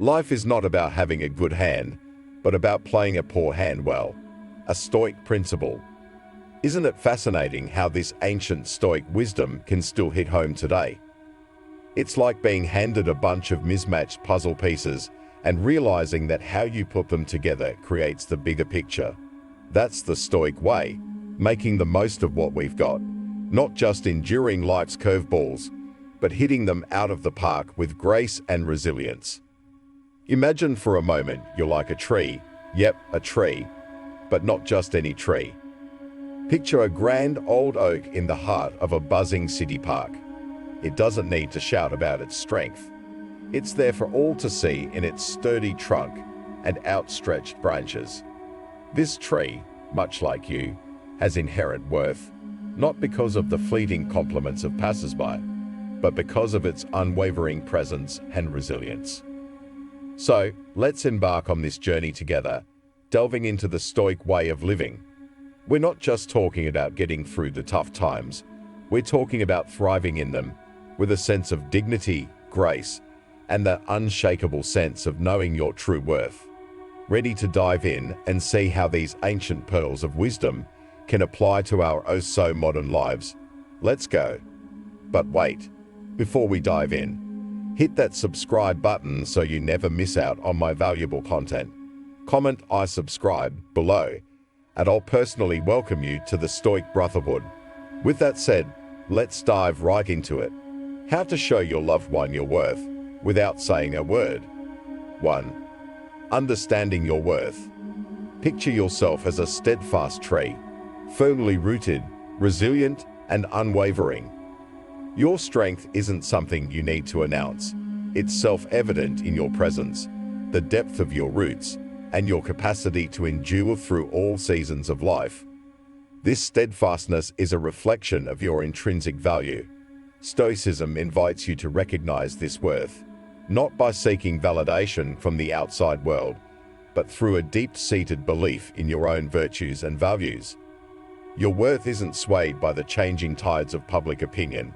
Life is not about having a good hand, but about playing a poor hand well. A Stoic principle. Isn't it fascinating how this ancient Stoic wisdom can still hit home today? It's like being handed a bunch of mismatched puzzle pieces and realizing that how you put them together creates the bigger picture. That's the Stoic way, making the most of what we've got, not just enduring life's curveballs, but hitting them out of the park with grace and resilience. Imagine for a moment you're like a tree. Yep, a tree, but not just any tree. Picture a grand old oak in the heart of a buzzing city park. It doesn't need to shout about its strength. It's there for all to see in its sturdy trunk and outstretched branches. This tree, much like you, has inherent worth, not because of the fleeting compliments of passers-by, but because of its unwavering presence and resilience. So, let's embark on this journey together, delving into the Stoic way of living. We're not just talking about getting through the tough times, we're talking about thriving in them with a sense of dignity, grace, and the unshakable sense of knowing your true worth. Ready to dive in and see how these ancient pearls of wisdom can apply to our oh-so-modern lives? Let's go. But wait, before we dive in, hit that subscribe button so you never miss out on my valuable content. Comment "I subscribe" below, and I'll personally welcome you to the Stoic Brotherhood. With that said, let's dive right into it. How to show your loved one your worth without saying a word. 1. Understanding your worth. Picture yourself as a steadfast tree, firmly rooted, resilient, and unwavering. Your strength isn't something you need to announce. It's self-evident in your presence, the depth of your roots, and your capacity to endure through all seasons of life. This steadfastness is a reflection of your intrinsic value. Stoicism invites you to recognize this worth, not by seeking validation from the outside world, but through a deep-seated belief in your own virtues and values. Your worth isn't swayed by the changing tides of public opinion.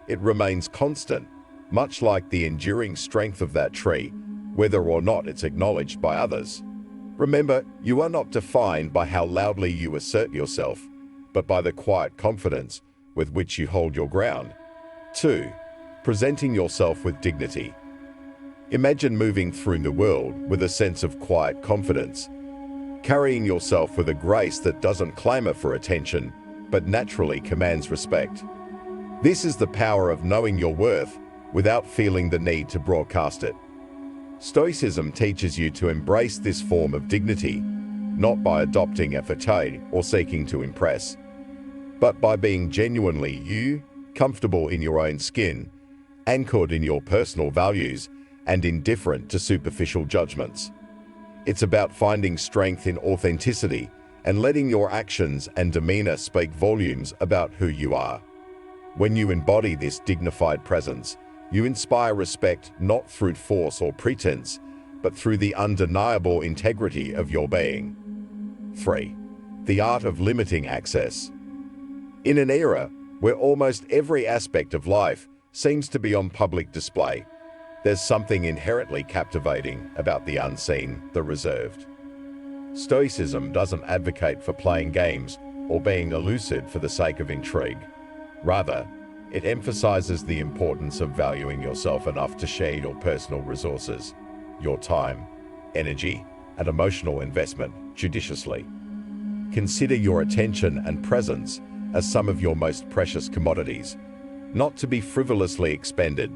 It remains constant, much like the enduring strength of that tree, whether or not it's acknowledged by others. Remember, you are not defined by how loudly you assert yourself, but by the quiet confidence with which you hold your ground. 2. Presenting yourself with dignity. Imagine moving through the world with a sense of quiet confidence, carrying yourself with a grace that doesn't clamor for attention, but naturally commands respect. This is the power of knowing your worth without feeling the need to broadcast it. Stoicism teaches you to embrace this form of dignity, not by adopting a facade or seeking to impress, but by being genuinely you, comfortable in your own skin, anchored in your personal values, and indifferent to superficial judgments. It's about finding strength in authenticity and letting your actions and demeanor speak volumes about who you are. When you embody this dignified presence, you inspire respect not through force or pretense, but through the undeniable integrity of your being. 3. The art of limiting access. In an era where almost every aspect of life seems to be on public display, there's something inherently captivating about the unseen, the reserved. Stoicism doesn't advocate for playing games or being elusive for the sake of intrigue. Rather, it emphasizes the importance of valuing yourself enough to share your personal resources, your time, energy, and emotional investment judiciously. Consider your attention and presence as some of your most precious commodities, not to be frivolously expended.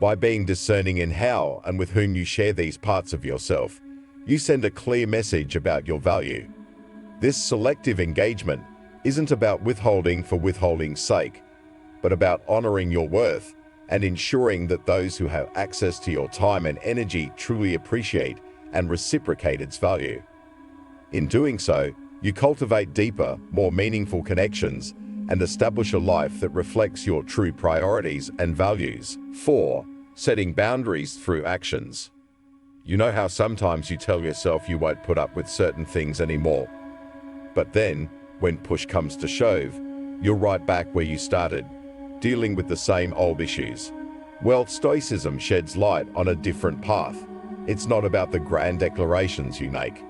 By being discerning in how and with whom you share these parts of yourself, you send a clear message about your value. This selective engagement isn't about withholding for withholding's sake, but about honoring your worth and ensuring that those who have access to your time and energy truly appreciate and reciprocate its value. In doing so, you cultivate deeper, more meaningful connections and establish a life that reflects your true priorities and values. 4. Setting boundaries through actions. You know how sometimes you tell yourself you won't put up with certain things anymore. But then, when push comes to shove, you're right back where you started, dealing with the same old issues. Well, Stoicism sheds light on a different path. It's not about the grand declarations you make.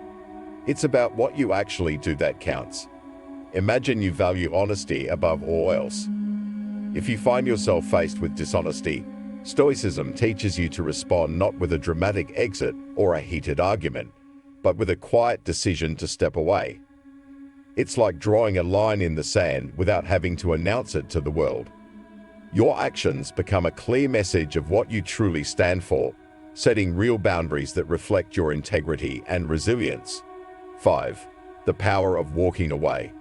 It's about what you actually do that counts. Imagine you value honesty above all else. If you find yourself faced with dishonesty, Stoicism teaches you to respond not with a dramatic exit or a heated argument, but with a quiet decision to step away. It's like drawing a line in the sand without having to announce it to the world. Your actions become a clear message of what you truly stand for, setting real boundaries that reflect your integrity and resilience. 5. The power of walking away.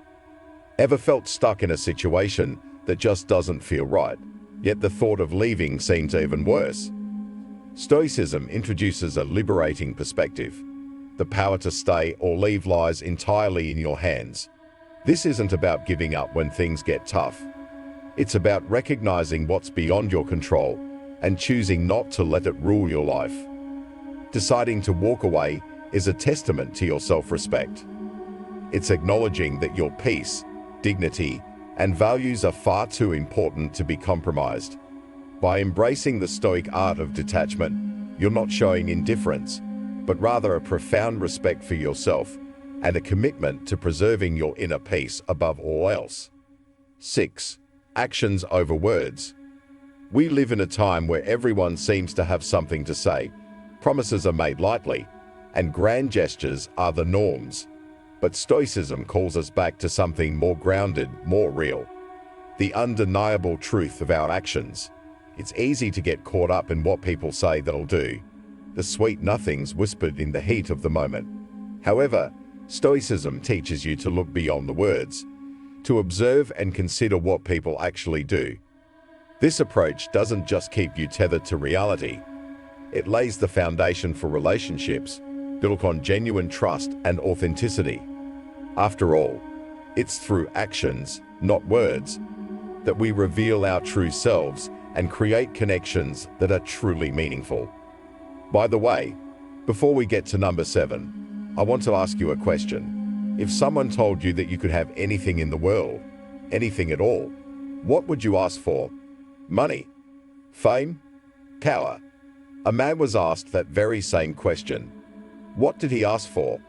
Ever felt stuck in a situation that just doesn't feel right, yet the thought of leaving seems even worse? Stoicism introduces a liberating perspective. The power to stay or leave lies entirely in your hands. This isn't about giving up when things get tough. It's about recognizing what's beyond your control and choosing not to let it rule your life. Deciding to walk away is a testament to your self-respect. It's acknowledging that your peace, dignity, and values are far too important to be compromised. By embracing the Stoic art of detachment, you're not showing indifference, but rather a profound respect for yourself and a commitment to preserving your inner peace above all else. 6. Actions over words. We live in a time where everyone seems to have something to say. Promises are made lightly, and grand gestures are the norms. But Stoicism calls us back to something more grounded, more real. The undeniable truth of our actions. It's easy to get caught up in what people say they'll do, the sweet nothings whispered in the heat of the moment. However, Stoicism teaches you to look beyond the words, to observe and consider what people actually do. This approach doesn't just keep you tethered to reality. It lays the foundation for relationships built on genuine trust and authenticity. After all, it's through actions, not words, that we reveal our true selves and create connections that are truly meaningful. By the way, before we get to number 7, I want to ask you a question. If someone told you that you could have anything in the world, anything at all, what would you ask for? Money? Fame? Power? A man was asked that very same question. What did he ask for?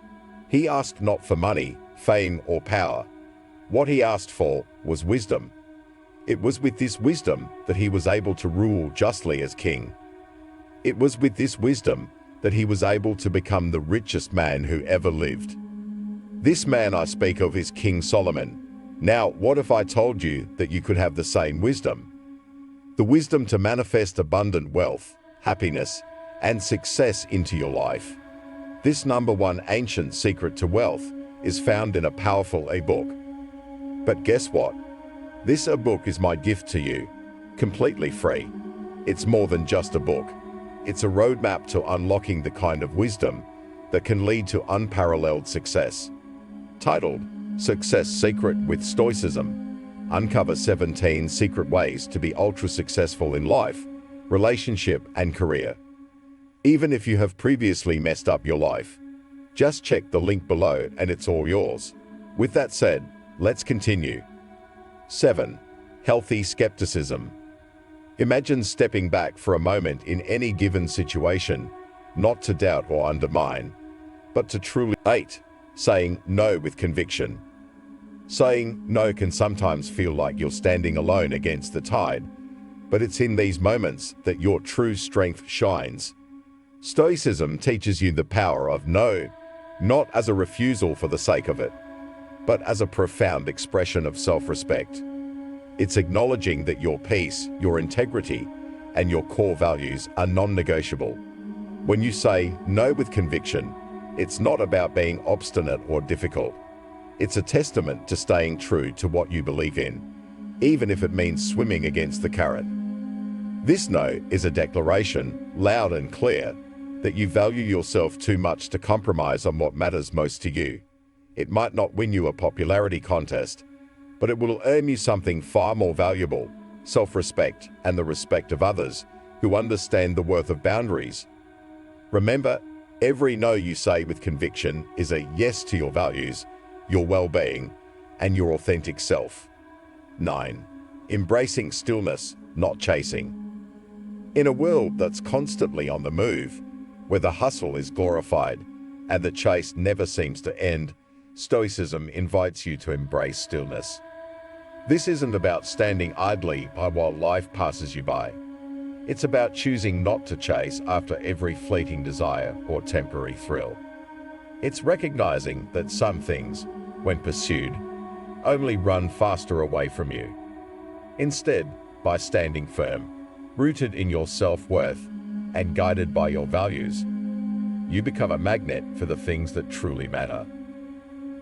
He asked not for money, fame, or power. What he asked for was wisdom. It was with this wisdom that he was able to rule justly as king. It was with this wisdom that he was able to become the richest man who ever lived. This man I speak of is King Solomon. Now, what if I told you that you could have the same wisdom? The wisdom to manifest abundant wealth, happiness, and success into your life. This number 1 ancient secret to wealth is found in a powerful ebook. But guess what? This ebook is my gift to you, completely free. It's more than just a book. It's a roadmap to unlocking the kind of wisdom that can lead to unparalleled success. Titled, Success Secret with Stoicism, Uncover 17 Secret Ways to be Ultra Successful in Life, Relationship, and Career. Even if you have previously messed up your life, just check the link below and it's all yours. With that said, let's continue. 7. Healthy skepticism. Imagine stepping back for a moment in any given situation, not to doubt or undermine, but to truly. 8. Saying no with conviction. Saying no can sometimes feel like you're standing alone against the tide, but it's in these moments that your true strength shines. Stoicism teaches you the power of no, not as a refusal for the sake of it, but as a profound expression of self-respect. It's acknowledging that your peace, your integrity, and your core values are non-negotiable. When you say no with conviction, it's not about being obstinate or difficult. It's a testament to staying true to what you believe in, even if it means swimming against the current. This no is a declaration, loud and clear, that you value yourself too much to compromise on what matters most to you. It might not win you a popularity contest, but it will earn you something far more valuable, self-respect and the respect of others who understand the worth of boundaries. Remember, every no you say with conviction is a yes to your values, your well-being, and your authentic self. 9. Embracing stillness, not chasing. In a world that's constantly on the move, where the hustle is glorified and the chase never seems to end, Stoicism invites you to embrace stillness. This isn't about standing idly by while life passes you by. It's about choosing not to chase after every fleeting desire or temporary thrill. It's recognizing that some things, when pursued, only run faster away from you. Instead, by standing firm, rooted in your self-worth, and guided by your values, you become a magnet for the things that truly matter.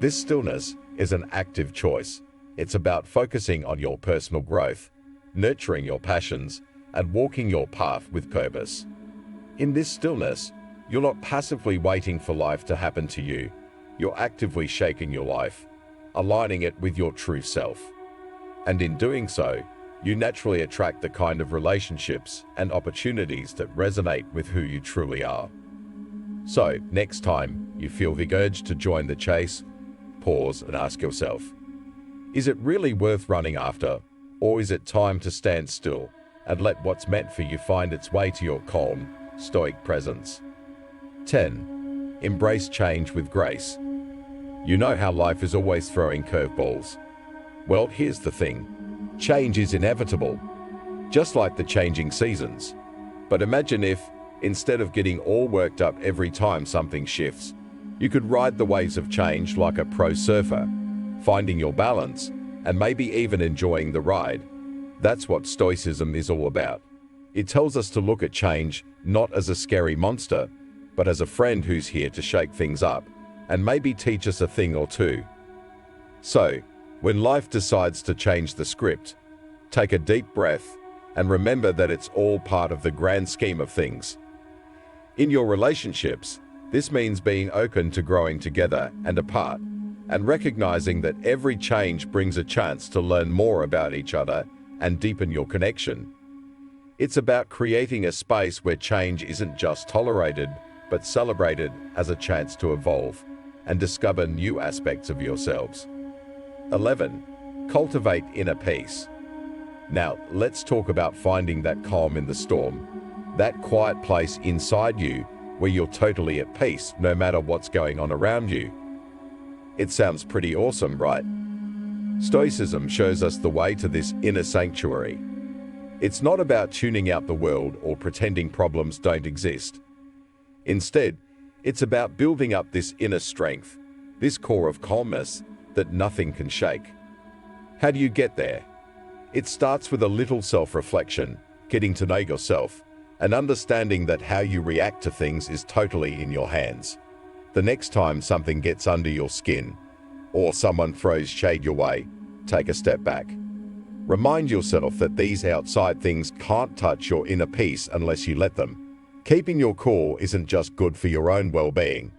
This stillness is an active choice. It's about focusing on your personal growth, nurturing your passions, and walking your path with purpose. In this stillness, you're not passively waiting for life to happen to you. You're actively shaping your life, aligning it with your true self. And in doing so, you naturally attract the kind of relationships and opportunities that resonate with who you truly are. So, next time you feel the urge to join the chase, pause and ask yourself, is it really worth running after, or is it time to stand still and let what's meant for you find its way to your calm, stoic presence? 10. Embrace change with grace. You know how life is always throwing curveballs. Well, here's the thing. Change is inevitable, just like the changing seasons. But imagine if, instead of getting all worked up every time something shifts, you could ride the waves of change like a pro surfer, finding your balance and maybe even enjoying the ride. That's what Stoicism is all about. It tells us to look at change not as a scary monster, but as a friend who's here to shake things up and maybe teach us a thing or two. So, when life decides to change the script, take a deep breath and remember that it's all part of the grand scheme of things. In your relationships, this means being open to growing together and apart, and recognizing that every change brings a chance to learn more about each other and deepen your connection. It's about creating a space where change isn't just tolerated, but celebrated as a chance to evolve and discover new aspects of yourselves. 11. Cultivate inner peace. Now, let's talk about finding that calm in the storm, that quiet place inside you where you're totally at peace no matter what's going on around you. It sounds pretty awesome, right? Stoicism shows us the way to this inner sanctuary. It's not about tuning out the world or pretending problems don't exist. Instead, it's about building up this inner strength, this core of calmness that nothing can shake. How do you get there? It starts with a little self-reflection, getting to know yourself, and understanding that how you react to things is totally in your hands. The next time something gets under your skin, or someone throws shade your way, take a step back. Remind yourself that these outside things can't touch your inner peace unless you let them. Keeping your cool isn't just good for your own well-being.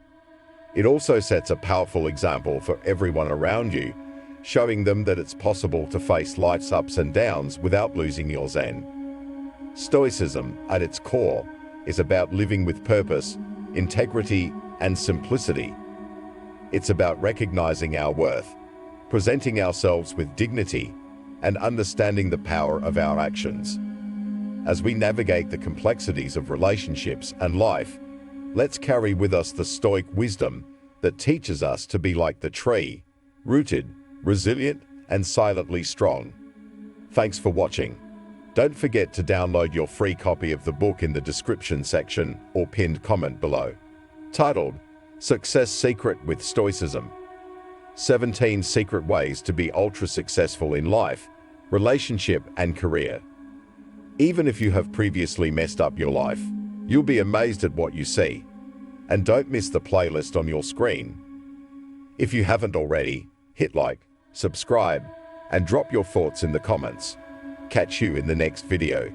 It also sets a powerful example for everyone around you, showing them that it's possible to face life's ups and downs without losing your zen. Stoicism, at its core, is about living with purpose, integrity, and simplicity. It's about recognizing our worth, presenting ourselves with dignity, and understanding the power of our actions. As we navigate the complexities of relationships and life, let's carry with us the Stoic wisdom that teaches us to be like the tree, rooted, resilient, and silently strong. Thanks for watching. Don't forget to download your free copy of the book in the description section or pinned comment below, titled Success Secret with Stoicism: 17 Secret Ways to be Ultra Successful in Life, Relationship, and Career. Even if you have previously messed up your life, you'll be amazed at what you see. And don't miss the playlist on your screen. If you haven't already, hit like, subscribe, and drop your thoughts in the comments. Catch you in the next video.